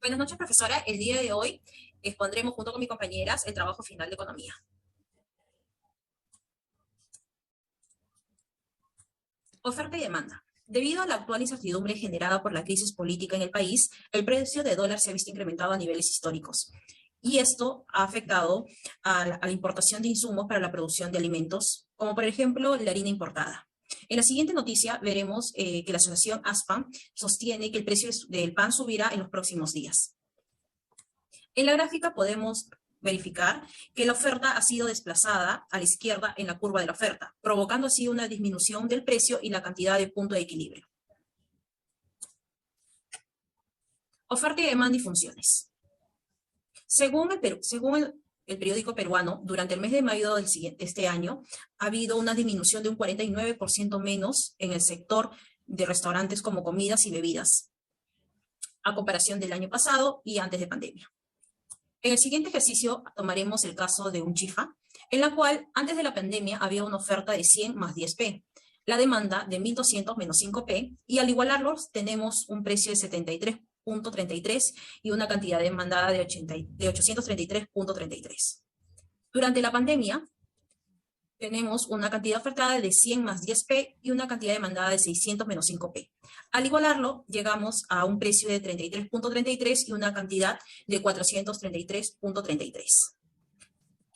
Buenas noches, profesora. El día de hoy expondremos junto con mis compañeras el trabajo final de economía. Oferta y demanda. Debido a la actual incertidumbre generada por la crisis política en el país, el precio de dólar se ha visto incrementado a niveles históricos. Y esto ha afectado a la importación de insumos para la producción de alimentos, como por ejemplo la harina importada. En la siguiente noticia veremos que la asociación ASPAM sostiene que el precio del pan subirá en los próximos días. En la gráfica podemos verificar que la oferta ha sido desplazada a la izquierda en la curva de la oferta, provocando así una disminución del precio y la cantidad de punto de equilibrio. Oferta y demanda y funciones. Según el periódico peruano, durante el mes de mayo de este año, ha habido una disminución de un 49% menos en el sector de restaurantes como comidas y bebidas, a comparación del año pasado y antes de pandemia. En el siguiente ejercicio tomaremos el caso de un chifa, en la cual antes de la pandemia había una oferta de 100 más 10p, la demanda de 1200 menos 5p, y al igualarlos tenemos un precio de 73.33 y una cantidad demandada de 833.33. Durante la pandemia tenemos una cantidad ofertada de 100 más 10p y una cantidad demandada de 600 menos 5p. Al igualarlo, llegamos a un precio de 33.33 y una cantidad de 433.33.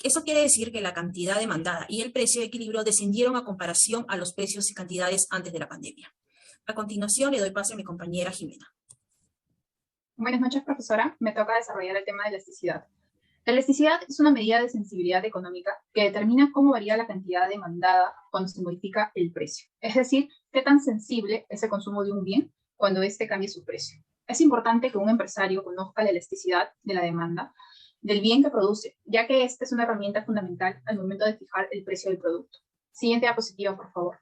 Eso quiere decir que la cantidad demandada y el precio de equilibrio descendieron a comparación a los precios y cantidades antes de la pandemia. A continuación, le doy paso a mi compañera Jimena. Buenas noches, profesora. Me toca desarrollar el tema de elasticidad. La elasticidad es una medida de sensibilidad económica que determina cómo varía la cantidad demandada cuando se modifica el precio. Es decir, qué tan sensible es el consumo de un bien cuando éste cambie su precio. Es importante que un empresario conozca la elasticidad de la demanda del bien que produce, ya que esta es una herramienta fundamental al momento de fijar el precio del producto. Siguiente diapositiva, por favor.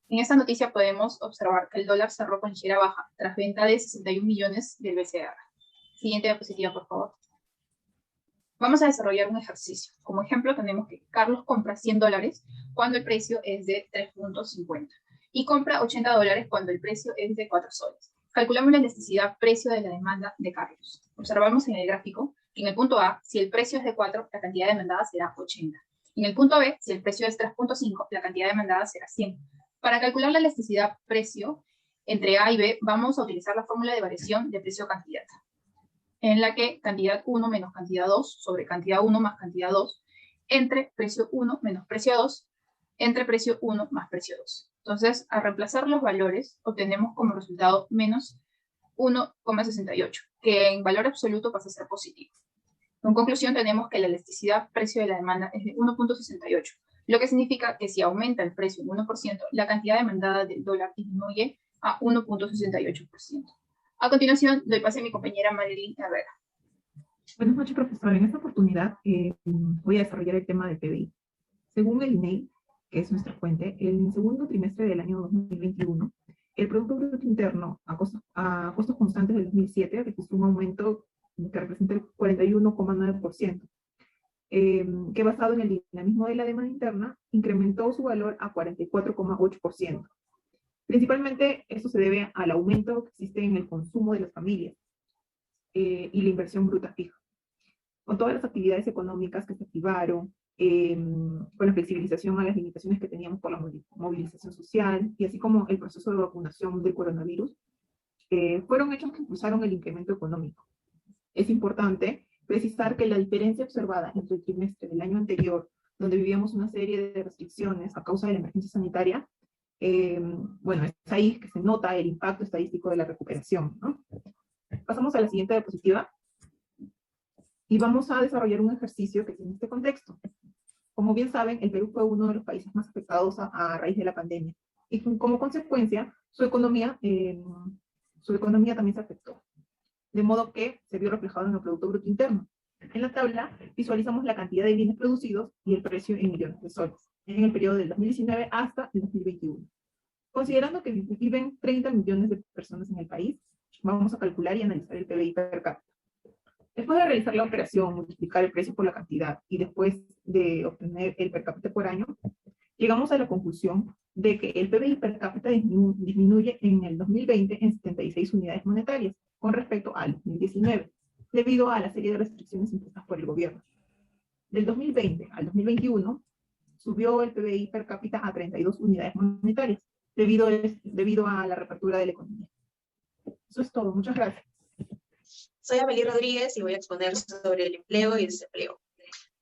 En esta noticia podemos observar que el dólar cerró con ligera baja, tras venta de 61 millones del BCR. Siguiente diapositiva, por favor. Vamos a desarrollar un ejercicio. Como ejemplo tenemos que Carlos compra $100 cuando el precio es de 3.50 y compra $80 cuando el precio es de 4 soles. Calculamos la elasticidad precio de la demanda de Carlos. Observamos en el gráfico que en el punto A, si el precio es de 4, la cantidad demandada será 80. En el punto B, si el precio es 3.5, la cantidad demandada será 100. Para calcular la elasticidad precio entre A y B, vamos a utilizar la fórmula de variación de precio-cantidad, en la que cantidad 1 menos cantidad 2 sobre cantidad 1 más cantidad 2 entre precio 1 menos precio 2 entre precio 1 más precio 2. Entonces, al reemplazar los valores, obtenemos como resultado menos 1,68, que en valor absoluto pasa a ser positivo. En conclusión, tenemos que la elasticidad precio de la demanda es de 1,68, lo que significa que si aumenta el precio en 1%, la cantidad demandada del dólar disminuye a 1,68%. A continuación, doy pase a mi compañera Marilyn Herrera. Buenas noches, profesor. En esta oportunidad voy a desarrollar el tema del PBI. Según el INEI, que es nuestra fuente, el segundo trimestre del año 2021, el Producto Bruto Interno a costos constantes del 2007 registró un aumento que representa el 41,9%, que basado en el dinamismo de la demanda interna, incrementó su valor a 44,8%. Principalmente esto se debe al aumento que existe en el consumo de las familias y la inversión bruta fija. Con todas las actividades económicas que se activaron, con la flexibilización a las limitaciones que teníamos por la movilización social, y así como el proceso de vacunación del coronavirus, fueron hechos que impulsaron el incremento económico. Es importante precisar que la diferencia observada entre el trimestre del año anterior, donde vivíamos una serie de restricciones a causa de la emergencia sanitaria, bueno, es ahí que se nota el impacto estadístico de la recuperación, ¿no? Pasamos a la siguiente diapositiva y vamos a desarrollar un ejercicio que tiene este contexto. Como bien saben, el Perú fue uno de los países más afectados a raíz de la pandemia y como consecuencia su economía también se afectó, de modo que se vio reflejado en el Producto Bruto Interno. En la tabla visualizamos la cantidad de bienes producidos y el precio en millones de soles en el periodo del 2019 hasta el 2021. Considerando que viven 30 millones de personas en el país, vamos a calcular y analizar el PBI per cápita. Después de realizar la operación, multiplicar el precio por la cantidad y después de obtener el per cápita por año, llegamos a la conclusión de que el PBI per cápita disminuye en el 2020 en 76 unidades monetarias con respecto al 2019, debido a la serie de restricciones impuestas por el gobierno. Del 2020 al 2021 subió el PBI per cápita a 32 unidades monetarias, debido a la reapertura de la economía. Eso es todo. Muchas gracias. Soy Amelie Rodríguez y voy a exponer sobre el empleo y el desempleo.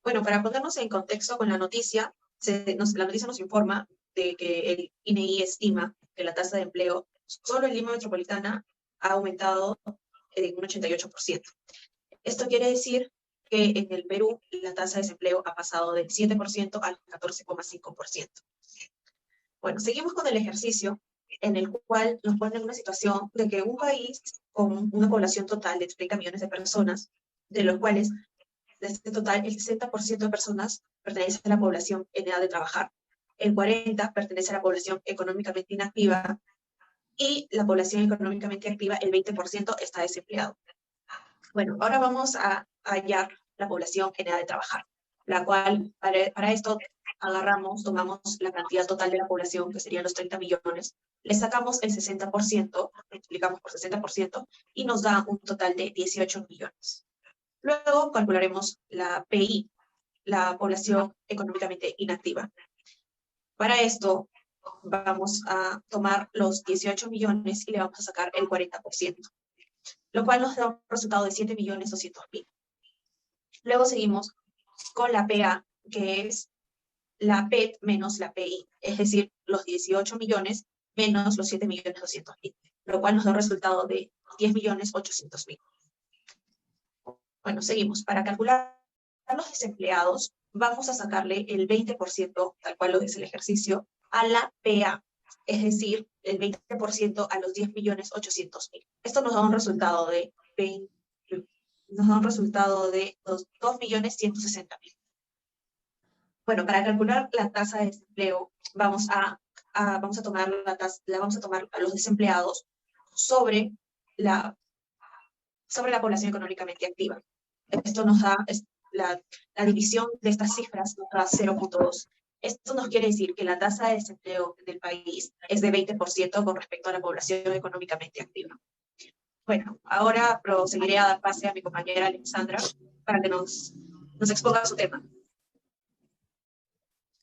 Bueno, para ponernos en contexto con la noticia, la noticia nos informa de que el INEI estima que la tasa de empleo solo en Lima Metropolitana ha aumentado en un 88%. Esto quiere decir que en el Perú la tasa de desempleo ha pasado del 7% al 14,5%. Bueno, seguimos con el ejercicio en el cual nos pone en una situación de que un país con una población total de 30 millones de personas, de los cuales de este total el 60% de personas pertenece a la población en edad de trabajar, el 40% pertenece a la población económicamente inactiva y la población económicamente activa, el 20% está desempleado. Bueno, ahora vamos a hallar la población en edad de trabajar, la cual para esto tomamos la cantidad total de la población, que serían los 30 millones, le sacamos el 60%, multiplicamos por 60%, y nos da un total de 18 millones. Luego calcularemos la PI, la población económicamente inactiva. Para esto vamos a tomar los 18 millones y le vamos a sacar el 40%, lo cual nos da un resultado de 7.200.000. Luego seguimos con la PA, que es la PET menos la PI, es decir, los 18 millones menos los 7.200.000, lo cual nos da un resultado de 10.800.000. Bueno, seguimos. Para calcular los desempleados, vamos a sacarle el 20%, tal cual lo dice el ejercicio, a la PA, es decir, el 20% a los 10.800.000. Esto nos da un resultado de 2.160.000. Bueno, para calcular la tasa de desempleo, vamos a tomar a los desempleados sobre la población económicamente activa. Esto nos da la división de estas cifras, nos da 0.2. Esto nos quiere decir que la tasa de desempleo del país es de 20% con respecto a la población económicamente activa. Bueno, ahora proseguiré a dar pase a mi compañera Alexandra para que nos exponga su tema.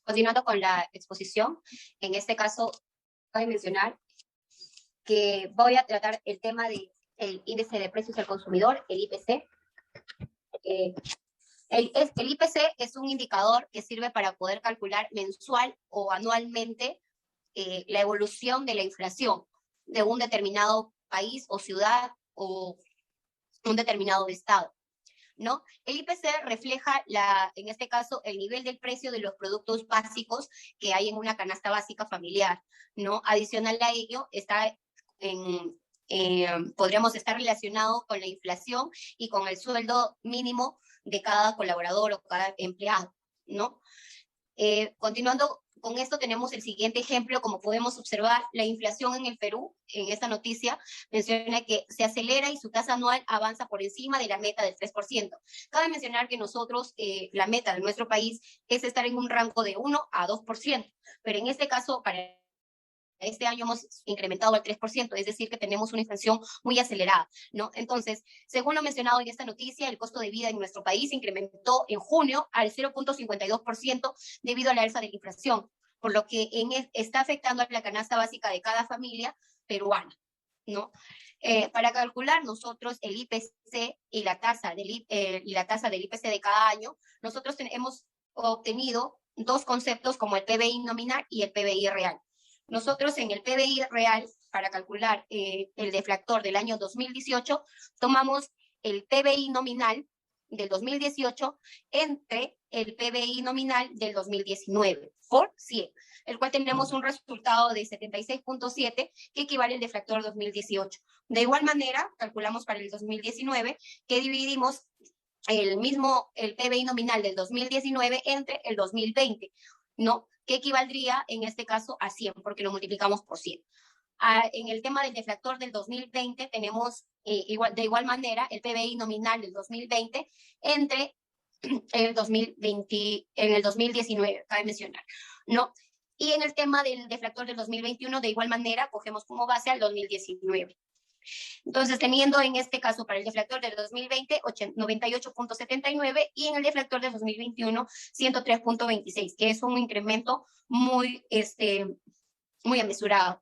Continuando con la exposición, en este caso cabe mencionar que voy a tratar el tema del índice de precios al consumidor, el IPC. El IPC es un indicador que sirve para poder calcular mensual o anualmente la evolución de la inflación de un determinado país o ciudad o un determinado estado, ¿no? El IPC refleja, en este caso, el nivel del precio de los productos básicos que hay en una canasta básica familiar, ¿no? Adicional a ello, podríamos estar relacionado con la inflación y con el sueldo mínimo de cada colaborador o cada empleado, ¿no? Continuando con esto, tenemos el siguiente ejemplo. Como podemos observar, la inflación en el Perú, en esta noticia, menciona que se acelera y su tasa anual avanza por encima de la meta del 3%. Cabe mencionar que nosotros, la meta de nuestro país es estar en un rango de 1 a 2%, pero en este caso, para este año hemos incrementado al 3%, es decir, que tenemos una inflación muy acelerada, ¿no? Entonces, según lo mencionado en esta noticia, el costo de vida en nuestro país incrementó en junio al 0.52% debido a la alza de la inflación, por lo que está afectando a la canasta básica de cada familia peruana, ¿no? Para calcular nosotros el IPC y la tasa del IPC de cada año, nosotros hemos obtenido dos conceptos como el PBI nominal y el PBI real. Nosotros en el PBI real, para calcular el deflactor del año 2018, tomamos el PBI nominal del 2018 entre el PBI nominal del 2019 por 100, el cual tenemos un resultado de 76.7 que equivale al deflactor 2018. De igual manera, calculamos para el 2019 que dividimos el PBI nominal del 2019 entre el 2020, ¿no? Que equivaldría en este caso a 100, porque lo multiplicamos por 100. En el tema del deflactor del 2020 tenemos de igual manera el PBI nominal del 2020 entre el 2019, cabe mencionar, ¿no? Y en el tema del deflactor del 2021, de igual manera, cogemos como base al 2019. Entonces, teniendo en este caso para el deflactor del 2020, 98.79 y en el deflactor del 2021, 103.26, que es un incremento muy amesurado.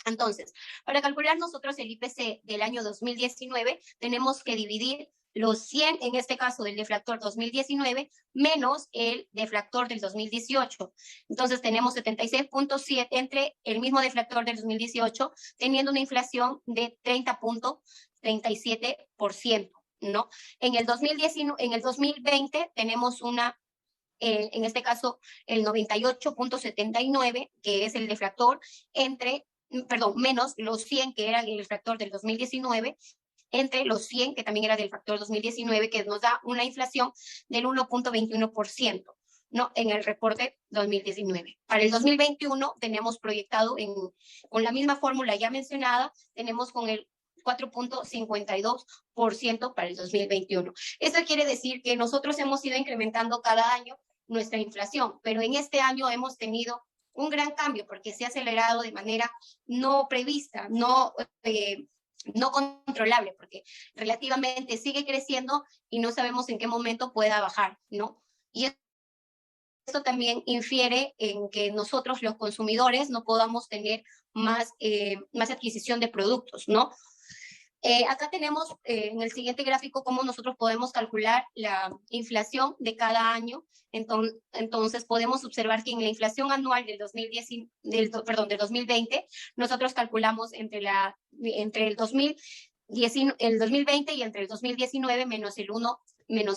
Entonces, para calcular nosotros el IPC del año 2019, tenemos que dividir los 100, en este caso del deflactor 2019, menos el deflactor del 2018. Entonces, tenemos 76.7 entre el mismo deflactor del 2018, teniendo una inflación de 30.37%, ¿no? En el 2020 tenemos en este caso, el 98.79, que es el deflactor, menos los 100, que era el deflactor del 2019, entre los 100, que también era del factor 2019, que nos da una inflación del 1.21%, ¿no? En el reporte 2019. Para el 2021 tenemos proyectado con la misma fórmula ya mencionada, tenemos con el 4.52% para el 2021. Esto quiere decir que nosotros hemos ido incrementando cada año nuestra inflación, pero en este año hemos tenido un gran cambio porque se ha acelerado de manera no prevista, no controlable, porque relativamente sigue creciendo y no sabemos en qué momento pueda bajar, ¿no? Y esto también infiere en que nosotros, los consumidores, no podamos tener más adquisición de productos, ¿no? Acá tenemos en el siguiente gráfico cómo nosotros podemos calcular la inflación de cada año. Entonces podemos observar que en la inflación anual del 2020, nosotros calculamos entre el 2020 y entre el 2019 menos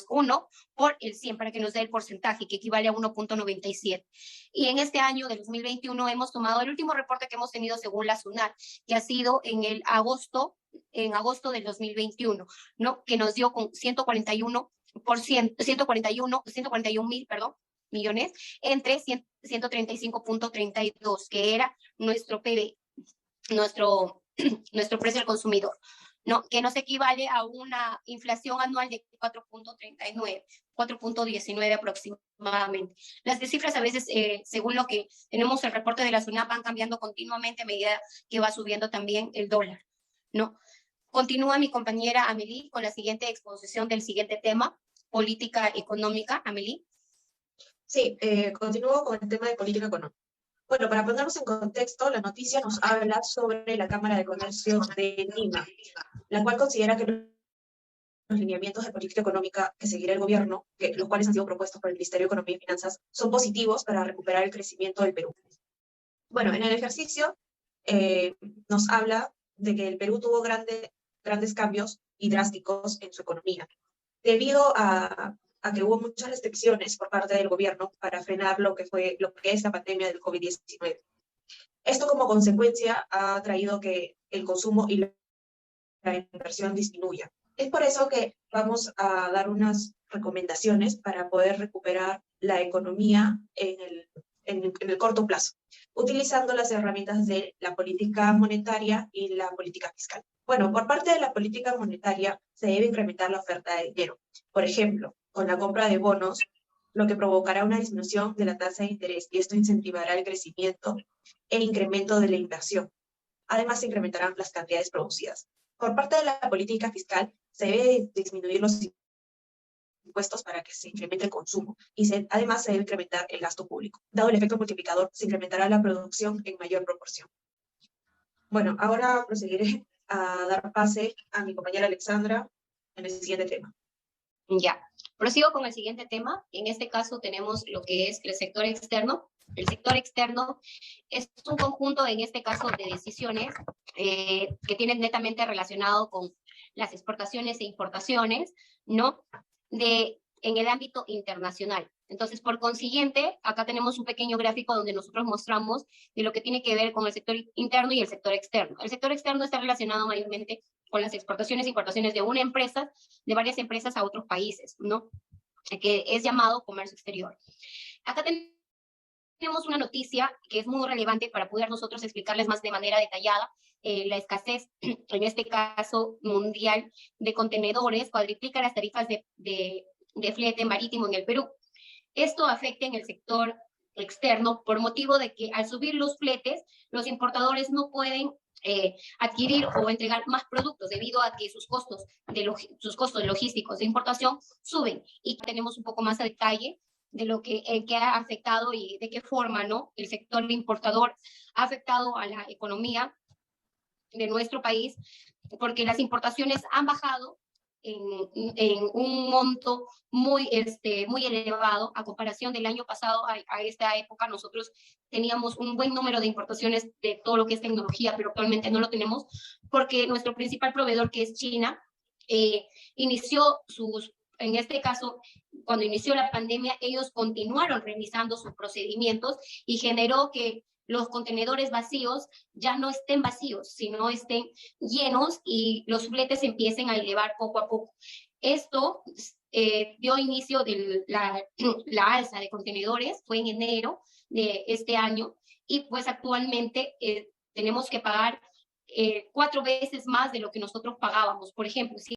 1 por el 100 para que nos dé el porcentaje, que equivale a 1.97. Y en este año de 2021 hemos tomado el último reporte que hemos tenido según la SUNAT, que ha sido en agosto del 2021, ¿no? Que nos dio con 141 millones entre 135.32, que era nuestro PB, nuestro precio al consumidor, ¿no? Que nos equivale a una inflación anual de 4.19 aproximadamente. Las cifras a veces, según lo que tenemos el reporte de la SUNAT, van cambiando continuamente a medida que va subiendo también el dólar, ¿no? Continúa mi compañera Amelie con la siguiente exposición del siguiente tema, política económica. Amelie. Sí, continúo con el tema de política económica. Bueno, para ponernos en contexto, la noticia nos habla sobre la Cámara de Comercio de Lima, la cual considera que los lineamientos de política económica que seguirá el gobierno, los cuales han sido propuestos por el Ministerio de Economía y Finanzas, son positivos para recuperar el crecimiento del Perú. Bueno, en el ejercicio nos habla de que el Perú tuvo grandes cambios y drásticos en su economía, debido a que hubo muchas restricciones por parte del gobierno para frenar lo que es la pandemia del COVID-19. Esto como consecuencia ha traído que el consumo y la inversión disminuya. Es por eso que vamos a dar unas recomendaciones para poder recuperar la economía en el corto plazo, utilizando las herramientas de la política monetaria y la política fiscal. Bueno, por parte de la política monetaria se debe incrementar la oferta de dinero. Por ejemplo, con la compra de bonos, lo que provocará una disminución de la tasa de interés, y esto incentivará el crecimiento e incremento de la inversión. Además, se incrementarán las cantidades producidas. Por parte de la política fiscal, se debe disminuir los impuestos para que se incremente el consumo y además se debe incrementar el gasto público. Dado el efecto multiplicador, se incrementará la producción en mayor proporción. Bueno, ahora proseguiré a dar pase a mi compañera Alexandra en el siguiente tema. Ya, prosigo con el siguiente tema. En este caso tenemos lo que es el sector externo. El sector externo es un conjunto, en este caso, de decisiones que tienen netamente relacionado con las exportaciones e importaciones, ¿no? En el ámbito internacional. Entonces, por consiguiente, acá tenemos un pequeño gráfico donde nosotros mostramos de lo que tiene que ver con el sector interno y el sector externo. El sector externo está relacionado mayormente con las exportaciones e importaciones de de varias empresas a otros países, ¿no? Que es llamado comercio exterior. Acá tenemos una noticia que es muy relevante para poder nosotros explicarles más de manera detallada la escasez, en este caso mundial, de contenedores, cuadriplica las tarifas de flete marítimo en el Perú. Esto afecta en el sector externo por motivo de que al subir los fletes, los importadores no pueden adquirir o entregar más productos debido a que sus costos logísticos de importación suben. Y tenemos un poco más a detalle de lo que ha afectado y de qué forma, ¿no?, el sector importador ha afectado a la economía de nuestro país, porque las importaciones han bajado en un monto muy elevado a comparación del año pasado. A esta época nosotros teníamos un buen número de importaciones de todo lo que es tecnología, pero actualmente no lo tenemos porque nuestro principal proveedor, que es China, en este caso, cuando inició la pandemia, ellos continuaron revisando sus procedimientos y generó que los contenedores vacíos ya no estén vacíos, sino estén llenos y los fletes empiecen a elevar poco a poco. Esto dio inicio de la alza de contenedores, fue en enero de este año, y pues actualmente tenemos que pagar 4 veces más de lo que nosotros pagábamos. Por ejemplo, si